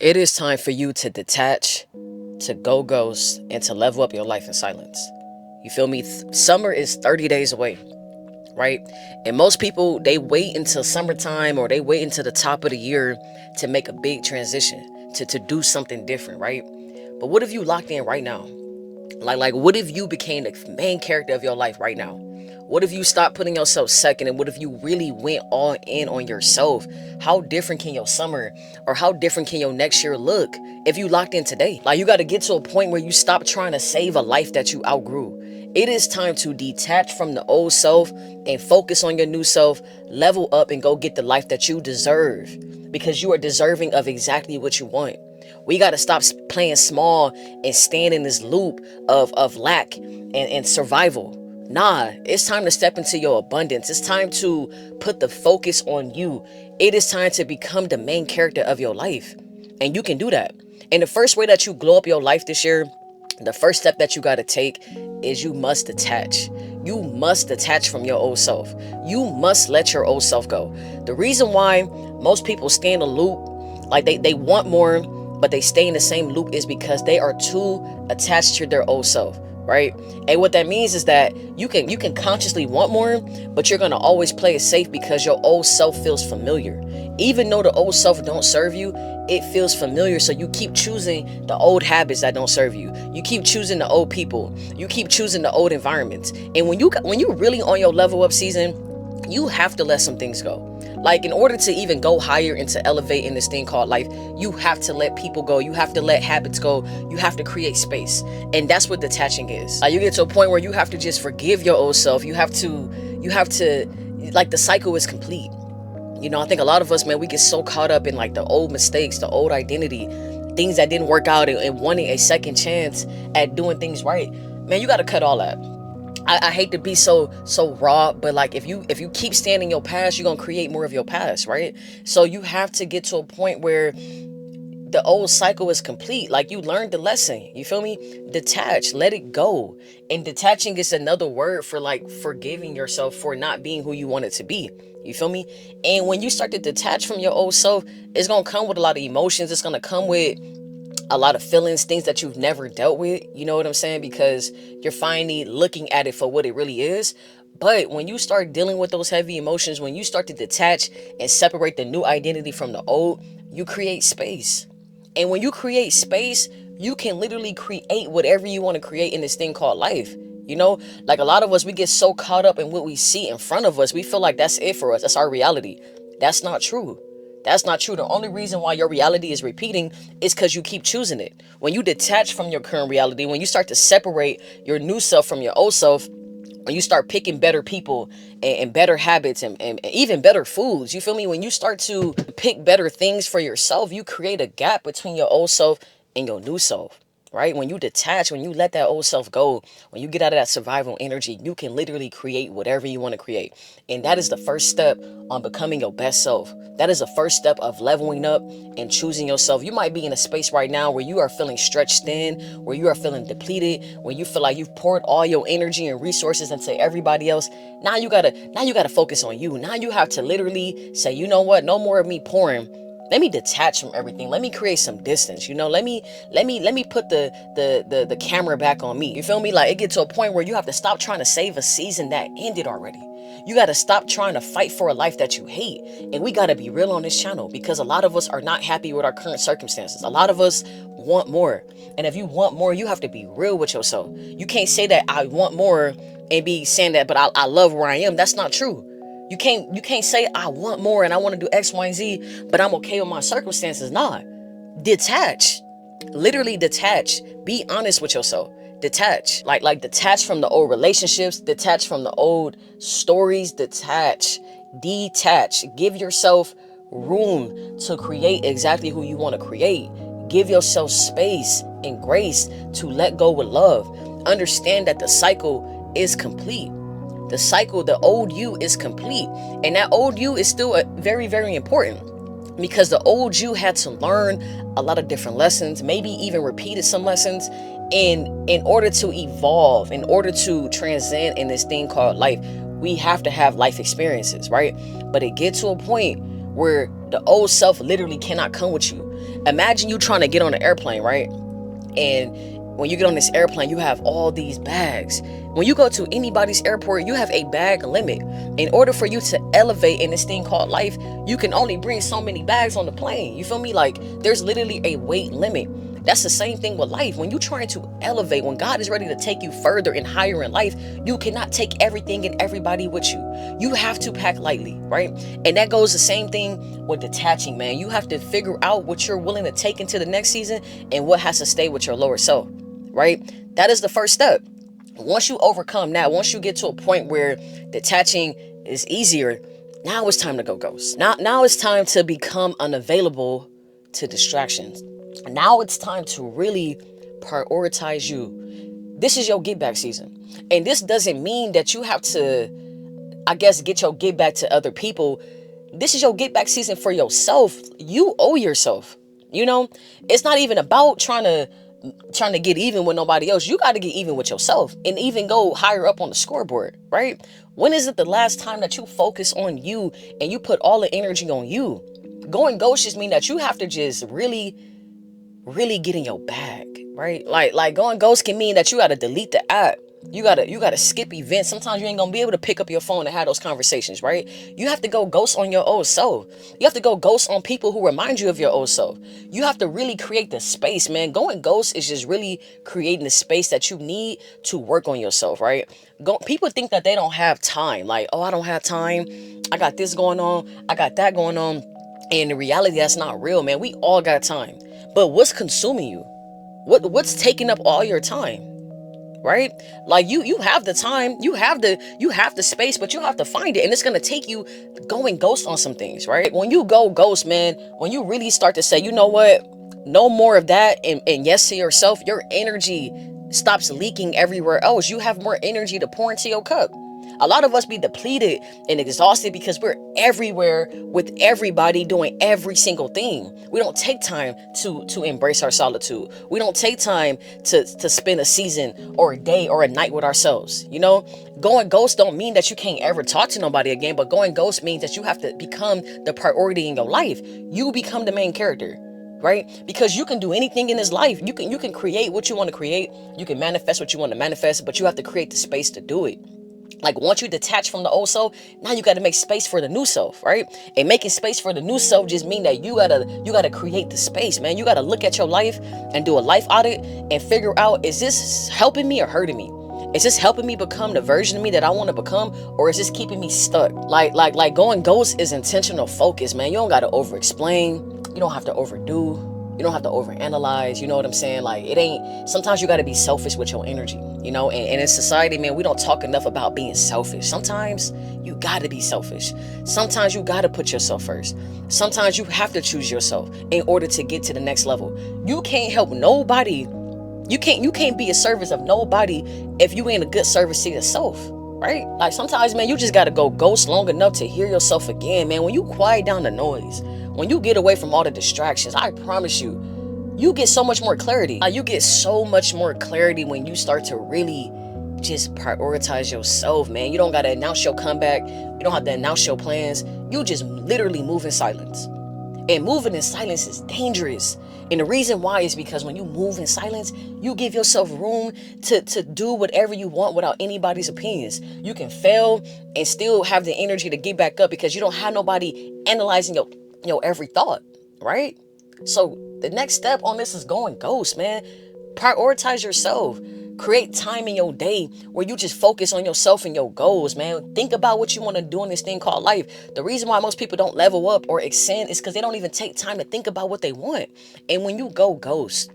It is time for you to detach, to go ghost, and to level up your life in silence. You feel me? Summer is 30 days away, right? And most people, they wait until summertime or they wait until the top of the year to make a big transition, to do something different, right? But what if you locked in right now? Like what if you became the main character of your life right now? What if you stopped putting yourself second, and what if you really went all in on yourself? How different can your summer or how different can your next year look if you locked in today? Like, you got to get to a point where you stop trying to save a life that you outgrew. It is time to detach from the old self and focus on your new self, level up, and go get the life that you deserve, because you are deserving of exactly what you want. We got to stop playing small and stand in this loop of lack and survival. Nah, it's time to step into your abundance. It's time to put the focus on you. It is time to become the main character of your life. And you can do that. And the first way that you glow up your life this year, the first step that you got to take is you must detach. You must detach from your old self. You must let your old self go. The reason why most people stay in a loop, like they want more, but they stay in the same loop, is because they are too attached to their old self, right? And what that means is that you can consciously want more, but you're gonna always play it safe because your old self feels familiar. Even though the old self don't serve you, it feels familiar, so you keep choosing the old habits that don't serve you. You keep choosing the old people. You keep choosing the old environments. And when you really on your level up season, you have to let some things go. Like, in order to even go higher and to elevate in this thing called life, you have to let people go. You have to let habits go. You have to create space. And that's what detaching is. You get to a point where you have to just forgive your old self. You have to, like, the cycle is complete. I think a lot of us, man, we get so caught up in like the old mistakes, the old identity, things that didn't work out, and wanting a second chance at doing things right. Man, you got to cut all that. I hate to be so raw, but like, if you keep staying in your past, you're gonna create more of your past, right? So you have to get to a point where the old cycle is complete. Like, you learned the lesson. You feel me? Detach, let it go. And detaching is another word for like forgiving yourself for not being who you wanted to be. You feel me? And when you start to detach from your old self, it's gonna come with a lot of emotions. It's gonna come with a lot of feelings, things that you've never dealt with. You know what I'm saying? Because you're finally looking at it for what it really is. But when you start dealing with those heavy emotions, when you start to detach and separate the new identity from the old, you create space. And when you create space, you can literally create whatever you want to create in this thing called life. Like, a lot of us, we get so caught up in what we see in front of us. We feel like that's it for us. That's our reality. That's not true. That's not true. The only reason why your reality is repeating is because you keep choosing it. When you detach from your current reality, when you start to separate your new self from your old self, when you start picking better people and better habits and even better foods, you feel me? When you start to pick better things for yourself, you create a gap between your old self and your new self. Right? When you detach, when you let that old self go, when you get out of that survival energy, you can literally create whatever you want to create. And that is the first step on becoming your best self. That is the first step of leveling up and choosing yourself. You might be in a space right now where you are feeling stretched thin, where you are feeling depleted, where you feel like you've poured all your energy and resources into everybody else. Now you gotta focus on you. Now you have to literally say, you know what? No more of me pouring. Let me detach from everything. Let me create some distance. Let me put the camera back on me. You feel me? Like, it gets to a point where you have to stop trying to save a season that ended already. You got to stop trying to fight for a life that you hate. And we got to be real on this channel, because a lot of us are not happy with our current circumstances. A lot of us want more. And if you want more, you have to be real with yourself. You can't say that I want more and be saying that, but I love where I am. That's not true. You can't say I want more and I want to do X, Y, and Z, but I'm okay with my circumstances. Nah. Detach. Literally detach. Be honest with yourself. Detach. Like detach from the old relationships, detach from the old stories, detach. Detach. Give yourself room to create exactly who you want to create. Give yourself space and grace to let go with love. Understand that the cycle is complete. The cycle, the old you is complete. And that old you is still very, very important, because the old you had to learn a lot of different lessons, maybe even repeated some lessons in order to evolve, in order to transcend in this thing called life. We have to have life experiences, right? But it gets to a point where the old self literally cannot come with you. Imagine you trying to get on an airplane, right? And when you get on this airplane, you have all these bags. When you go to anybody's airport, you have a bag limit. In order for you to elevate in this thing called life, you can only bring so many bags on the plane. You feel me? Like, there's literally a weight limit. That's the same thing with life. When you're trying to elevate, when God is ready to take you further and higher in life, you cannot take everything and everybody with you. You have to pack lightly, right? And that goes the same thing with detaching, man. You have to figure out what you're willing to take into the next season and what has to stay with your lower self, right? That is the first step. Once you overcome that, once you get to a point where detaching is easier, now it's time to go ghost. Now it's time to become unavailable to distractions. Now it's time to really prioritize you. This is your get back season. And this doesn't mean that you have to, I guess, get your get back to other people. This is your get back season for yourself. You owe yourself. You know, it's not even about trying to get even with nobody else. You got to get even with yourself and even go higher up on the scoreboard, right? When is it the last time that you focus on you and you put all the energy on you? Going ghost just mean that you have to just really get in your bag, right? Like going ghost can mean that you got to delete the app. You gotta skip events. Sometimes you ain't gonna be able to pick up your phone and have those conversations, right? You have to go ghost on your old self. You have to go ghost on people who remind you of your old self. You have to really create the space, man. Going ghost is just really creating the space that you need to work on yourself, right? People think that they don't have time. Like, oh, I don't have time. I got this going on. I got that going on. And in reality, that's not real, man. We all got time. But what's consuming you? What's taking up all your time? Right? Like you have the time, you have the space, but you have to find it, and it's gonna take you going ghost on some things, right? When you go ghost, man, when you really start to say, you know what, no more of that, and yes to yourself, your energy stops leaking everywhere else. You have more energy to pour into your cup. A lot of us be depleted and exhausted because we're everywhere with everybody doing every single thing. We don't take time to embrace our solitude. We don't take time to spend a season or a day or a night with ourselves. You know, going ghost don't mean that you can't ever talk to nobody again, but going ghost means that you have to become the priority in your life. You become the main character. Right? Because you can do anything in this life. You can create what you want to create. You can manifest what you want to manifest, but you have to create the space to do it. Like, once you detach from the old self, now you got to make space for the new self, right? And making space for the new self just mean that you gotta create the space, man. You gotta look at your life and do a life audit and figure out, is this helping me or hurting me? Is this helping me become the version of me that I want to become, or is this keeping me stuck? Like going ghost is intentional focus, man. You don't gotta over explain. You don't have to overdo. You don't have to overanalyze, you know what I'm saying? Like, it ain't, sometimes you got to be selfish with your energy, you know? And in society, man, we don't talk enough about being selfish. Sometimes you got to be selfish. Sometimes you got to put yourself first. Sometimes you have to choose yourself in order to get to the next level. You can't help nobody. You can't be a service of nobody if you ain't a good service to yourself. Right? Like, sometimes, man, you just got to go ghost long enough to hear yourself again, man. When you quiet down the noise, when you get away from all the distractions, I promise you, you get so much more clarity. Like, you get so much more clarity when you start to really just prioritize yourself, man. You don't got to announce your comeback. You don't have to announce your plans. You just literally move in silence. And moving in silence is dangerous. And the reason why is because when you move in silence, you give yourself room to do whatever you want without anybody's opinions. You can fail and still have the energy to get back up because you don't have nobody analyzing your every thought, right? So the next step on this is going ghost, man. Prioritize yourself. Create time in your day where you just focus on yourself and your goals, man. Think about what you want to do in this thing called life. The reason why most people don't level up or ascend is because they don't even take time to think about what they want. And when you go ghost,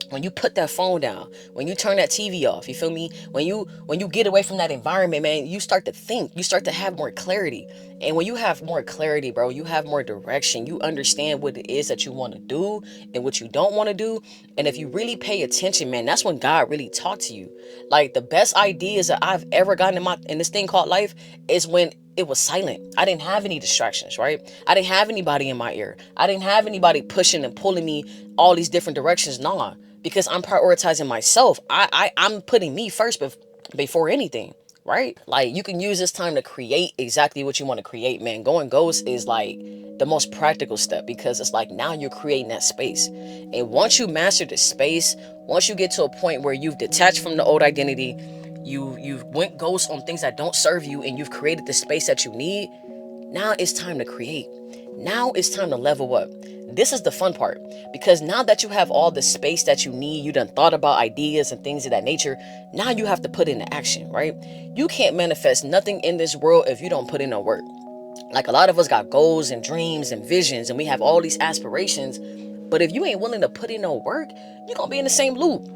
when you put that phone down, when you turn that TV off, you feel me? When you get away from that environment, man, you start to think, you start to have more clarity. And when you have more clarity, bro, you have more direction. You understand what it is that you want to do and what you don't want to do. And if you really pay attention, man, that's when God really talks to you. Like, the best ideas that I've ever gotten in this thing called life is when it was silent. I didn't have any distractions, right? I didn't have anybody in my ear. I didn't have anybody pushing and pulling me all these different directions. Nah, because I'm prioritizing myself. I'm putting me first before anything. right? Like, you can use this time to create exactly what you want to create, man. Going ghost is like the most practical step, because it's like now you're creating that space. And once you master the space, once you get to a point where you've detached from the old identity, you've went ghost on things that don't serve you, and you've created the space that you need, now it's time to create. Now it's time to level up. This is the fun part, because now that you have all the space that you need, you done thought about ideas and things of that nature, now you have to put into action, right? You can't manifest nothing in this world if you don't put in no work. Like, a lot of us got goals and dreams and visions, and we have all these aspirations, but if you ain't willing to put in no work, you're gonna be in the same loop.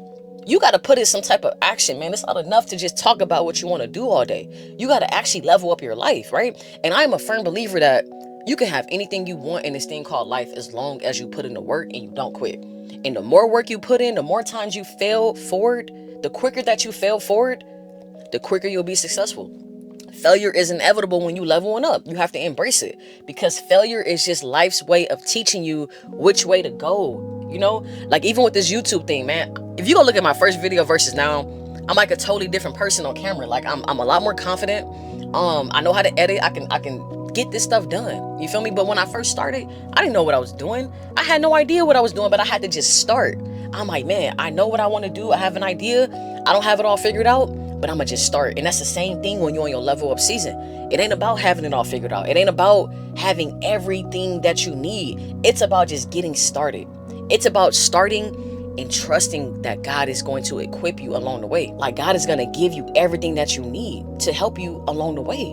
You got to put in some type of action, man. It's not enough to just talk about what you want to do all day. You got to actually level up your life, right? And I am a firm believer that you can have anything you want in this thing called life, as long as you put in the work and you don't quit. And the more work you put in, the more times you fail forward, the quicker that you fail forward, the quicker you'll be successful. Failure is inevitable when you leveling up. You have to embrace it, because failure is just life's way of teaching you which way to go. You know, like, even with this YouTube thing, man, if you go look at my first video versus now, I'm like a totally different person on camera. Like, I'm a lot more confident. I know how to edit. I can get this stuff done. You feel me? But when I first started, I didn't know what I was doing. I had no idea what I was doing, but I had to just start. I'm like, man, I know what I want to do. I have an idea. I don't have it all figured out, but I'm gonna just start. And that's the same thing when you're on your level up season. It ain't about having it all figured out. It ain't about having everything that you need. It's about just getting started. It's about starting and trusting that God is going to equip you along the way. Like, God is going to give you everything that you need to help you along the way.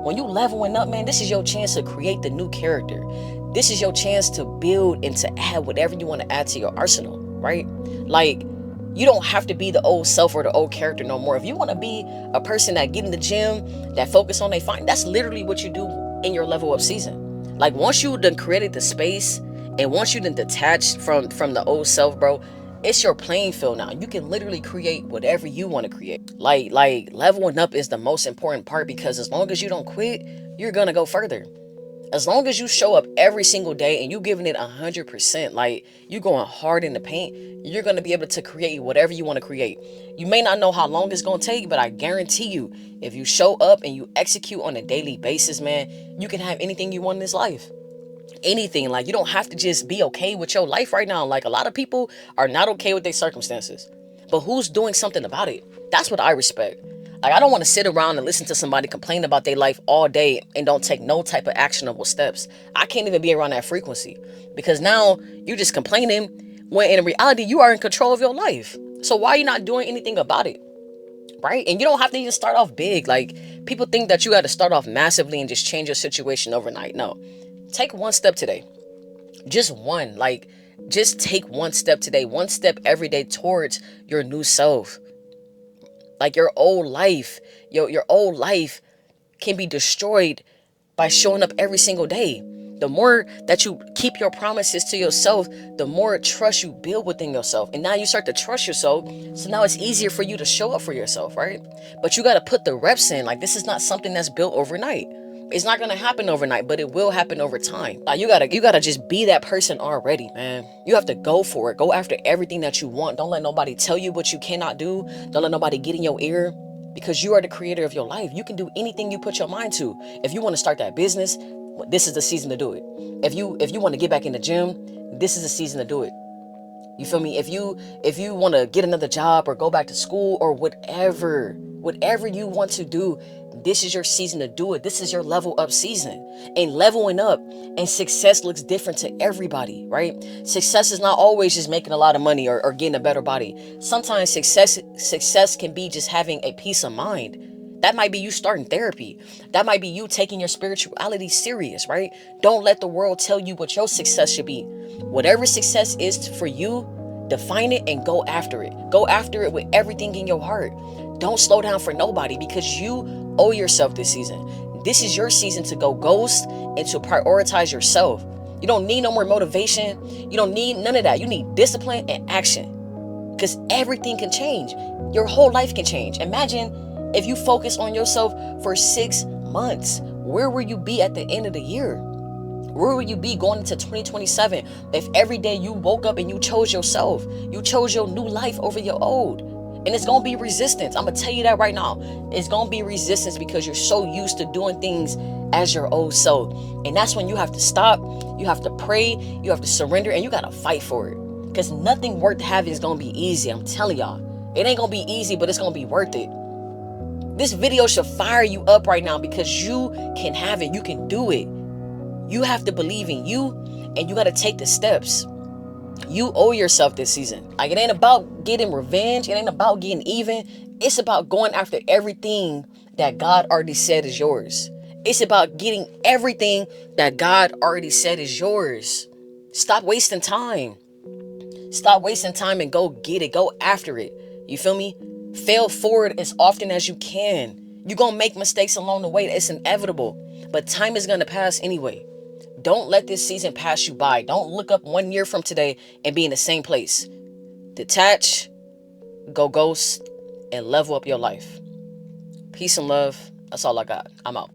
When you leveling up, man, this is your chance to create the new character. This is your chance to build and to add whatever you want to add to your arsenal, right? Like, you don't have to be the old self or the old character no more. If you want to be a person that get in the gym, that focus on their fine, that's literally what you do in your level up season. Like, once you done created the space, and once you done detached from the old self, bro, it's your playing field now. You can literally create whatever you want to create. Like leveling up is the most important part, because as long as you don't quit, you're gonna go further. As long as you show up every single day and you giving it 100%, like, you going hard in the paint, you're gonna be able to create whatever you want to create. You may not know how long it's gonna take, but I guarantee you, if you show up and you execute on a daily basis, man, you can have anything you want in this life. Anything. Like, you don't have to just be okay with your life right now. Like, a lot of people are not okay with their circumstances, but who's doing something about it? That's what I respect. Like, I don't want to sit around and listen to somebody complain about their life all day and don't take no type of actionable steps. I can't even be around that frequency, because now you're just complaining when in reality you are in control of your life. So why are you not doing anything about it? Right? And you don't have to even start off big. Like, people think that you got to start off massively and just change your situation overnight. No. Take one step today. Just one. Like, just take one step today. One step every day towards your new self. Like, your old life, your old life can be destroyed by showing up every single day. The more that you keep your promises to yourself, the more trust you build within yourself. And now you start to trust yourself. So now it's easier for you to show up for yourself, right? But you got to put the reps in. Like, this is not something that's built overnight. It's not gonna happen overnight, but it will happen over time. Like, you gotta just be that person already, man. You have to go for it. Go after everything that you want. Don't let nobody tell you what you cannot do. Don't let nobody get in your ear, because you are the creator of your life. You can do anything you put your mind to. If you want to start that business, this is the season to do it. If you want to get back in the gym, this is the season to do it. You feel me? If you want to get another job or go back to school or whatever you want to do, this is your season to do it. This is your level up season. And leveling up and success looks different to everybody, right? Success is not always just making a lot of money or getting a better body. Sometimes success can be just having a peace of mind. That might be you starting therapy. That might be you taking your spirituality serious, right? Don't let the world tell you what your success should be. Whatever success is for you, define it and go after it. Go after it with everything in your heart. Don't slow down for nobody, because you owe yourself this season. This is your season to go ghost and to prioritize yourself. You don't need no more motivation. You don't need none of that. You need discipline and action, because everything can change. Your whole life can change. Imagine if you focus on yourself for 6 months. Where will you be at the end of the year? Where will you be going into 2027 if every day you woke up and you chose yourself? You chose your new life over your old. And it's gonna be resistance. I'm gonna tell you that right now. It's gonna be resistance because you're so used to doing things as your old self. And that's when you have to stop, you have to pray, you have to surrender, and you gotta fight for it. Because nothing worth having is gonna be easy. I'm telling y'all. It ain't gonna be easy, but it's gonna be worth it. This video should fire you up right now because you can have it. You can do it. You have to believe in you, and you gotta take the steps. You owe yourself this season. Like, it ain't about getting revenge. It ain't about getting even. It's about going after everything that God already said is yours. It's about getting everything that God already said is yours. Stop wasting time. Stop wasting time and go get it. Go after it. You feel me? Fail forward as often as you can. You're going to make mistakes along the way. It's inevitable. But time is going to pass anyway. Don't let this season pass you by. Don't look up 1 year from today and be in the same place. Detach, go ghost, and level up your life. Peace and love. That's all I got. I'm out.